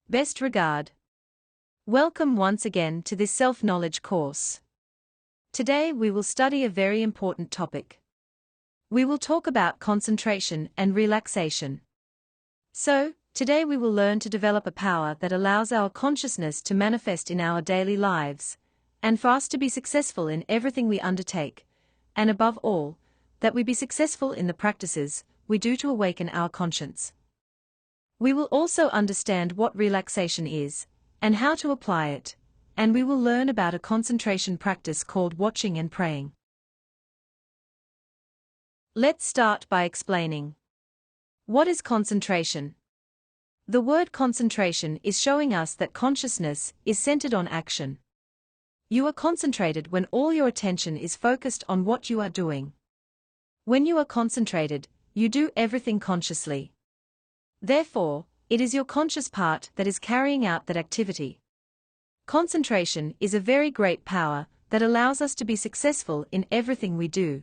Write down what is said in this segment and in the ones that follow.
Best regard. Welcome once again to this self-knowledge course. Today we will study a very important topic. We will talk about concentration and relaxation. So, today we will learn to develop a power that allows our consciousness to manifest in our daily lives, and for us to be successful in everything we undertake, and above all, that we be successful in the practices we do to awaken our conscience. We will also understand what relaxation is, and how to apply it, and we will learn about a concentration practice called watching and praying. Let's start by explaining. What is concentration? The word concentration is showing us that consciousness is centered on action. You are concentrated when all your attention is focused on what you are doing. When you are concentrated, you do everything consciously. Therefore, it is your conscious part that is carrying out that activity. Concentration is a very great power that allows us to be successful in everything we do.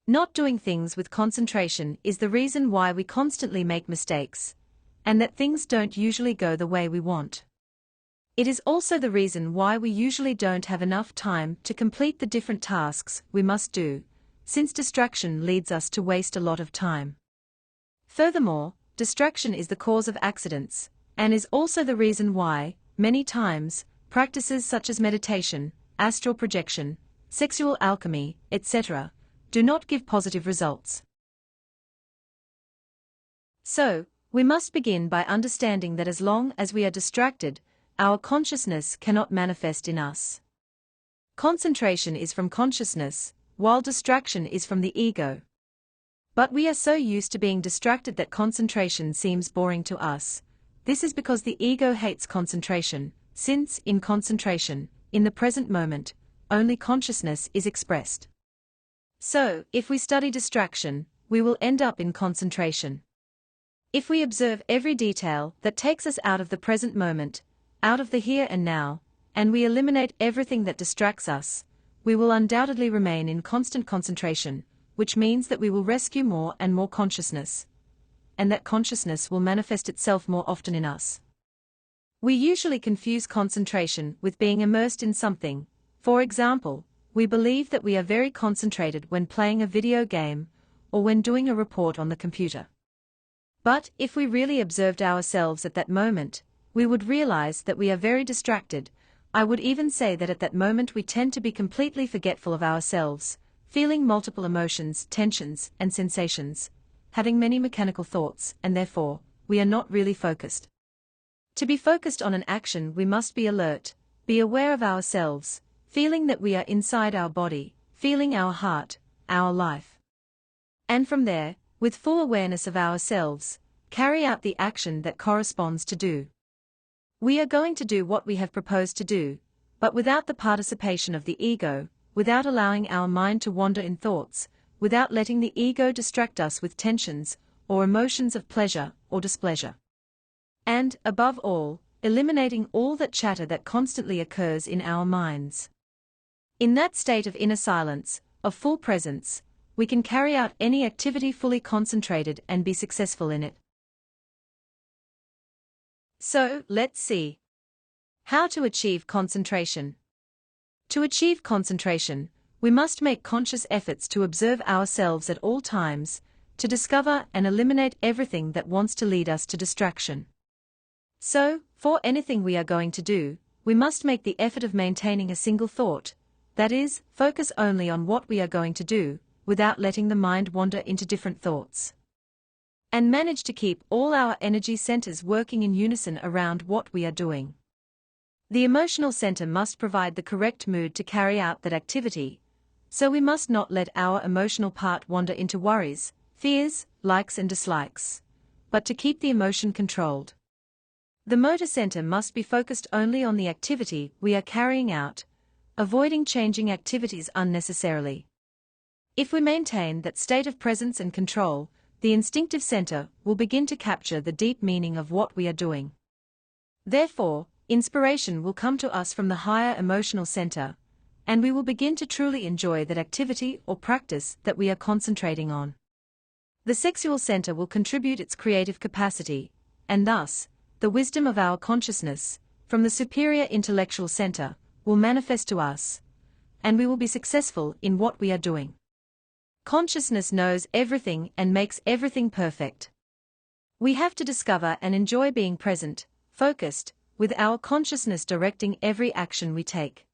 Not doing things with concentration is the reason why we constantly make mistakes, and that things don't usually go the way we want. It is also the reason why we usually don't have enough time to complete the different tasks we must do, since distraction leads us to waste a lot of time. Furthermore, distraction is the cause of accidents, and is also the reason why, many times, practices such as meditation, astral projection, sexual alchemy, etc., do not give positive results. So, we must begin by understanding that as long as we are distracted, our consciousness cannot manifest in us. Concentration is from consciousness, while distraction is from the ego. But we are so used to being distracted that concentration seems boring to us. This is because the ego hates concentration, since, in concentration, in the present moment, only consciousness is expressed. So, if we study distraction, we will end up in concentration. If we observe every detail that takes us out of the present moment, out of the here and now, and we eliminate everything that distracts us, we will undoubtedly remain in constant concentration, which means that we will rescue more and more consciousness, and that consciousness will manifest itself more often in us. We usually confuse concentration with being immersed in something. For example, we believe that we are very concentrated when playing a video game, or when doing a report on the computer. But if we really observed ourselves at that moment, we would realize that we are very distracted. I would even say that at that moment we tend to be completely forgetful of ourselves, feeling multiple emotions, tensions, and sensations, having many mechanical thoughts, and therefore, we are not really focused. To be focused on an action, we must be alert, be aware of ourselves, feeling that we are inside our body, feeling our heart, our life. And from there, with full awareness of ourselves, carry out the action that corresponds to do. We are going to do what we have proposed to do, but without the participation of the ego, without allowing our mind to wander in thoughts, without letting the ego distract us with tensions, or emotions of pleasure or displeasure. And, above all, eliminating all that chatter that constantly occurs in our minds. In that state of inner silence, of full presence, we can carry out any activity fully concentrated and be successful in it. So, let's see. How to achieve concentration. To achieve concentration, we must make conscious efforts to observe ourselves at all times, to discover and eliminate everything that wants to lead us to distraction. So, for anything we are going to do, we must make the effort of maintaining a single thought, that is, focus only on what we are going to do, without letting the mind wander into different thoughts. And manage to keep all our energy centers working in unison around what we are doing. The emotional center must provide the correct mood to carry out that activity, so we must not let our emotional part wander into worries, fears, likes and dislikes, but to keep the emotion controlled. The motor center must be focused only on the activity we are carrying out, avoiding changing activities unnecessarily. If we maintain that state of presence and control, the instinctive center will begin to capture the deep meaning of what we are doing. Therefore, inspiration will come to us from the higher emotional center, and we will begin to truly enjoy that activity or practice that we are concentrating on. The sexual center will contribute its creative capacity, and thus, the wisdom of our consciousness, from the superior intellectual center, will manifest to us, and we will be successful in what we are doing. Consciousness knows everything and makes everything perfect. We have to discover and enjoy being present, focused, with our consciousness directing every action we take.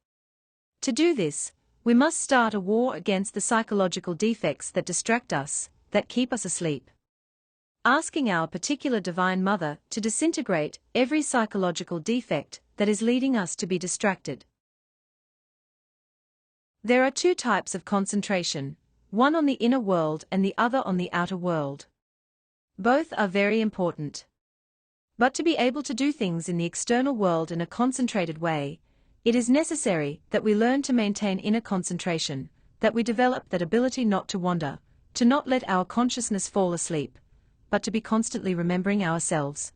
To do this, we must start a war against the psychological defects that distract us, that keep us asleep. Asking our particular Divine Mother to disintegrate every psychological defect that is leading us to be distracted. There are two types of concentration, one on the inner world and the other on the outer world. Both are very important. But to be able to do things in the external world in a concentrated way, it is necessary that we learn to maintain inner concentration, that we develop that ability not to wander, to not let our consciousness fall asleep, but to be constantly remembering ourselves.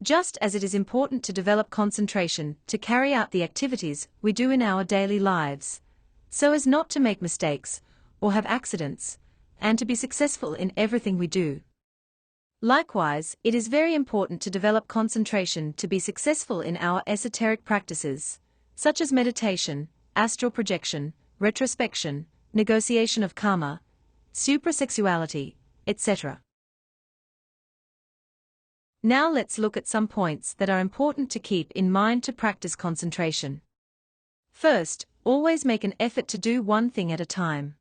Just as it is important to develop concentration to carry out the activities we do in our daily lives, so as not to make mistakes or have accidents, and to be successful in everything we do. Likewise, it is very important to develop concentration to be successful in our esoteric practices, such as meditation, astral projection, retrospection, negotiation of karma, suprasexuality, etc. Now let's look at some points that are important to keep in mind to practice concentration. First, always make an effort to do one thing at a time.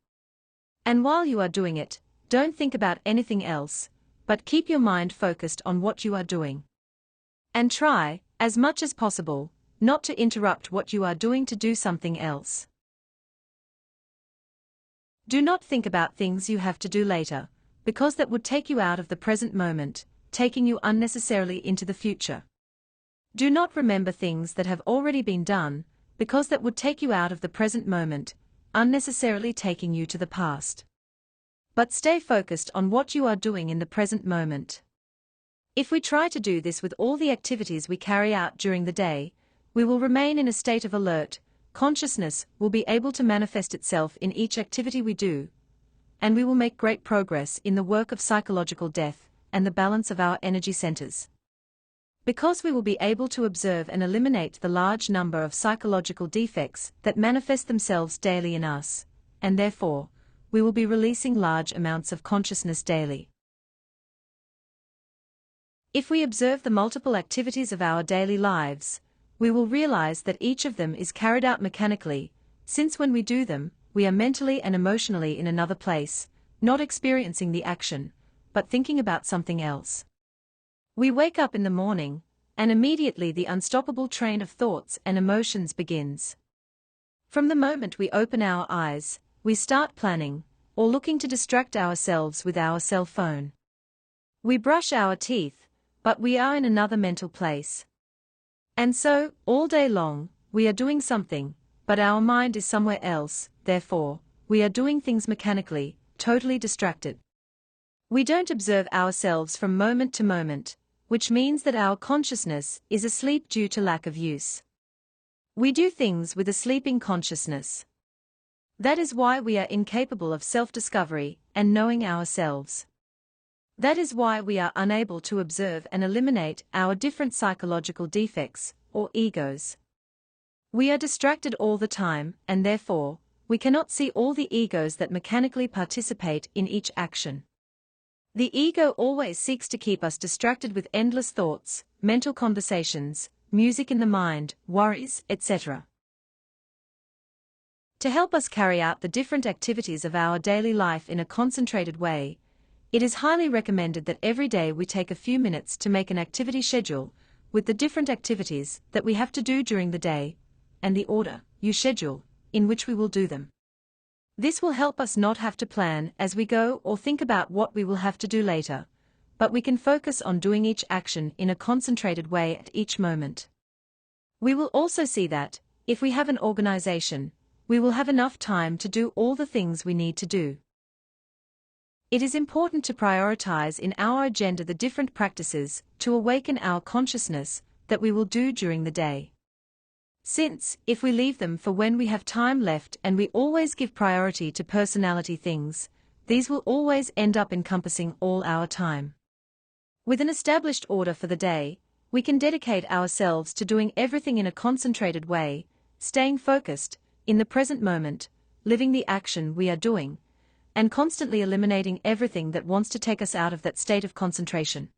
And while you are doing it, don't think about anything else, but keep your mind focused on what you are doing. And try, as much as possible, not to interrupt what you are doing to do something else. Do not think about things you have to do later, because that would take you out of the present moment, taking you unnecessarily into the future. Do not remember things that have already been done, because that would take you out of the present moment, unnecessarily taking you to the past. But stay focused on what you are doing in the present moment. If we try to do this with all the activities we carry out during the day, we will remain in a state of alert, consciousness will be able to manifest itself in each activity we do, and we will make great progress in the work of psychological death and the balance of our energy centers. Because we will be able to observe and eliminate the large number of psychological defects that manifest themselves daily in us, and therefore, we will be releasing large amounts of consciousness daily. If we observe the multiple activities of our daily lives, we will realize that each of them is carried out mechanically, since when we do them, we are mentally and emotionally in another place, not experiencing the action, but thinking about something else. We wake up in the morning, and immediately the unstoppable train of thoughts and emotions begins. From the moment we open our eyes, we start planning, or looking to distract ourselves with our cell phone. We brush our teeth, but we are in another mental place. And so, all day long, we are doing something, but our mind is somewhere else, therefore, we are doing things mechanically, totally distracted. We don't observe ourselves from moment to moment, which means that our consciousness is asleep due to lack of use. We do things with a sleeping consciousness. That is why we are incapable of self-discovery and knowing ourselves. That is why we are unable to observe and eliminate our different psychological defects, or egos. We are distracted all the time, and therefore, we cannot see all the egos that mechanically participate in each action. The ego always seeks to keep us distracted with endless thoughts, mental conversations, music in the mind, worries, etc. To help us carry out the different activities of our daily life in a concentrated way, it is highly recommended that every day we take a few minutes to make an activity schedule, with the different activities that we have to do during the day, and the order you schedule in which we will do them. This will help us not have to plan as we go or think about what we will have to do later, but we can focus on doing each action in a concentrated way at each moment. We will also see that, if we have an organization, we will have enough time to do all the things we need to do. It is important to prioritize in our agenda the different practices to awaken our consciousness that we will do during the day. Since, if we leave them for when we have time left and we always give priority to personality things, these will always end up encompassing all our time. With an established order for the day, We can dedicate ourselves to doing everything in a concentrated way, staying focused, in the present moment, living the action we are doing, and constantly eliminating everything that wants to take us out of that state of concentration.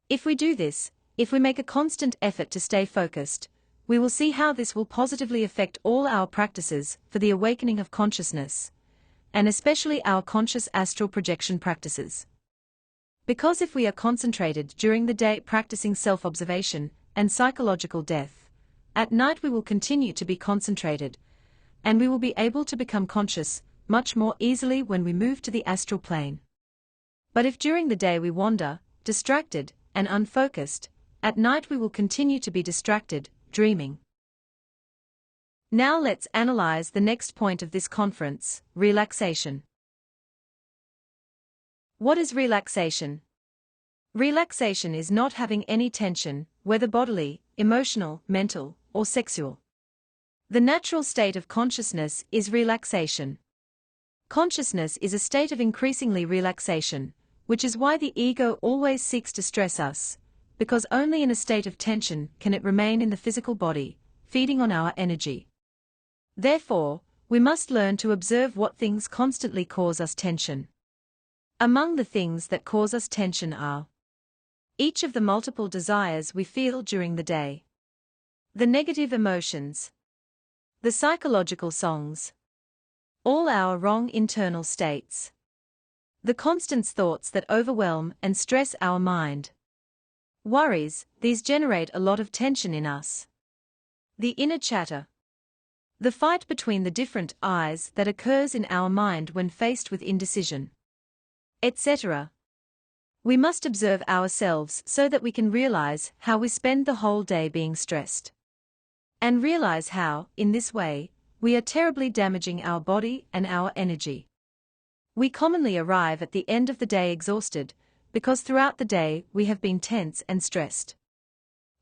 If we do this, if we make a constant effort to stay focused, we will see how this will positively affect all our practices for the awakening of consciousness, and especially our conscious astral projection practices. Because if we are concentrated during the day practicing self-observation and psychological death, at night we will continue to be concentrated, and we will be able to become conscious much more easily when we move to the astral plane. But if during the day we wander, distracted, and unfocused, at night we will continue to be distracted, dreaming. Now let's analyze the next point of this conference, relaxation. What is relaxation? Relaxation is not having any tension, whether bodily, emotional, mental, or sexual. The natural state of consciousness is relaxation. Consciousness is a state of increasingly relaxation, which is why the ego always seeks to stress us, because only in a state of tension can it remain in the physical body, feeding on our energy. Therefore, we must learn to observe what things constantly cause us tension. Among the things that cause us tension are each of the multiple desires we feel during the day, the negative emotions, the psychological songs, all our wrong internal states, the constant thoughts that overwhelm and stress our mind. Worries, these generate a lot of tension in us. The inner chatter, the fight between the different I's that occurs in our mind when faced with indecision, etc. We must observe ourselves so that we can realize how we spend the whole day being stressed. And realize how, in this way, we are terribly damaging our body and our energy. We commonly arrive at the end of the day exhausted, because throughout the day we have been tense and stressed.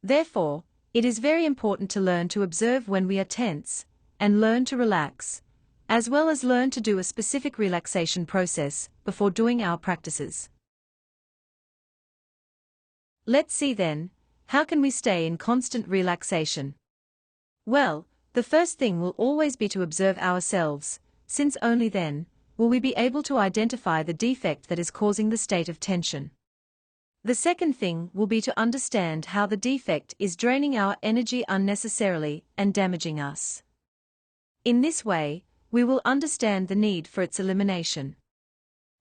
Therefore, it is very important to learn to observe when we are tense, and learn to relax, as well as learn to do a specific relaxation process before doing our practices. Let's see then, how can we stay in constant relaxation? Well, the first thing will always be to observe ourselves, since only then will we be able to identify the defect that is causing the state of tension. The second thing will be to understand how the defect is draining our energy unnecessarily and damaging us. In this way, we will understand the need for its elimination.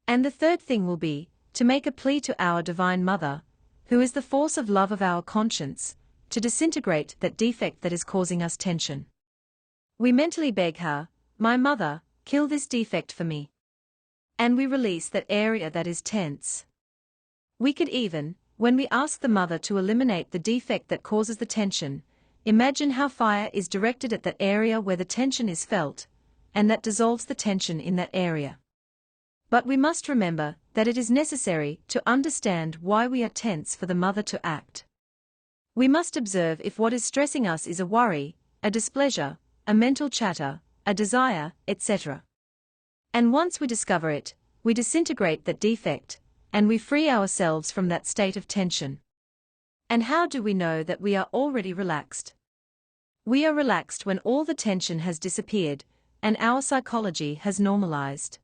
And the third thing will be to make a plea to our Divine Mother, who is the force of love of our conscience, to disintegrate that defect that is causing us tension. We mentally beg her, "My Mother, kill this defect for me." And we release that area that is tense. We could even, when we ask the Mother to eliminate the defect that causes the tension, imagine how fire is directed at that area where the tension is felt, and that dissolves the tension in that area. But we must remember that it is necessary to understand why we are tense for the Mother to act. We must observe if what is stressing us is a worry, a displeasure, a mental chatter, a desire, etc. And once we discover it, we disintegrate that defect, and we free ourselves from that state of tension. And how do we know that we are already relaxed? We are relaxed when all the tension has disappeared, and our psychology has normalized.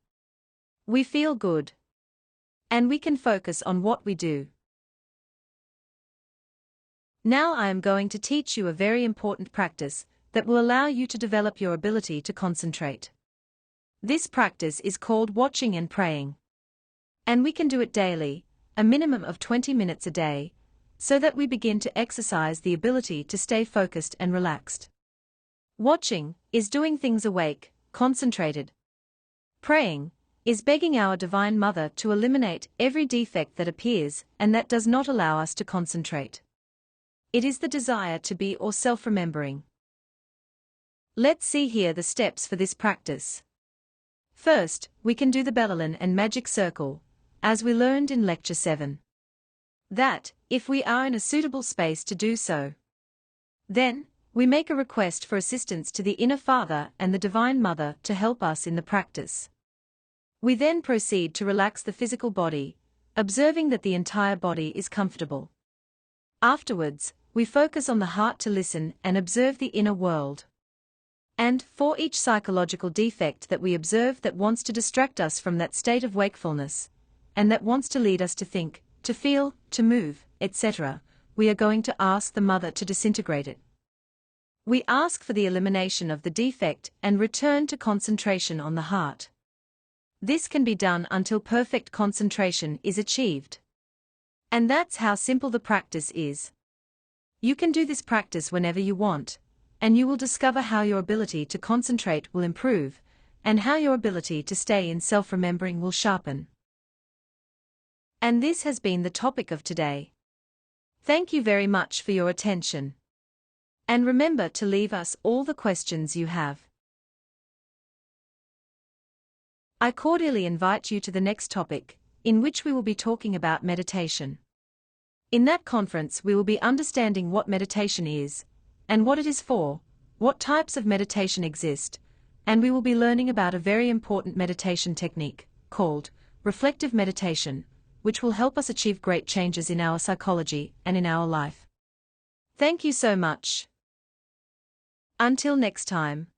We feel good. And we can focus on what we do. Now I am going to teach you a very important practice that will allow you to develop your ability to concentrate. This practice is called watching and praying. And we can do it daily, a minimum of 20 minutes a day, so that we begin to exercise the ability to stay focused and relaxed. Watching is doing things awake, concentrated. Praying is begging our Divine Mother to eliminate every defect that appears and that does not allow us to concentrate. It is the desire to be or self-remembering. Let's see here the steps for this practice. First, we can do the Bellarine and magic circle, as we learned in Lecture 7. That, if we are in a suitable space to do so. Then, we make a request for assistance to the Inner Father and the Divine Mother to help us in the practice. We then proceed to relax the physical body, observing that the entire body is comfortable. Afterwards, we focus on the heart to listen and observe the inner world. And, for each psychological defect that we observe that wants to distract us from that state of wakefulness, and that wants to lead us to think, to feel, to move, etc., we are going to ask the Mother to disintegrate it. We ask for the elimination of the defect and return to concentration on the heart. This can be done until perfect concentration is achieved. And that's how simple the practice is. You can do this practice whenever you want, and you will discover how your ability to concentrate will improve, and how your ability to stay in self-remembering will sharpen. And this has been the topic of today. Thank you very much for your attention. And remember to leave us all the questions you have. I cordially invite you to the next topic, in which we will be talking about meditation. In that conference we will be understanding what meditation is, and what it is for, what types of meditation exist, and we will be learning about a very important meditation technique, called reflective meditation, which will help us achieve great changes in our psychology and in our life. Thank you so much. Until next time.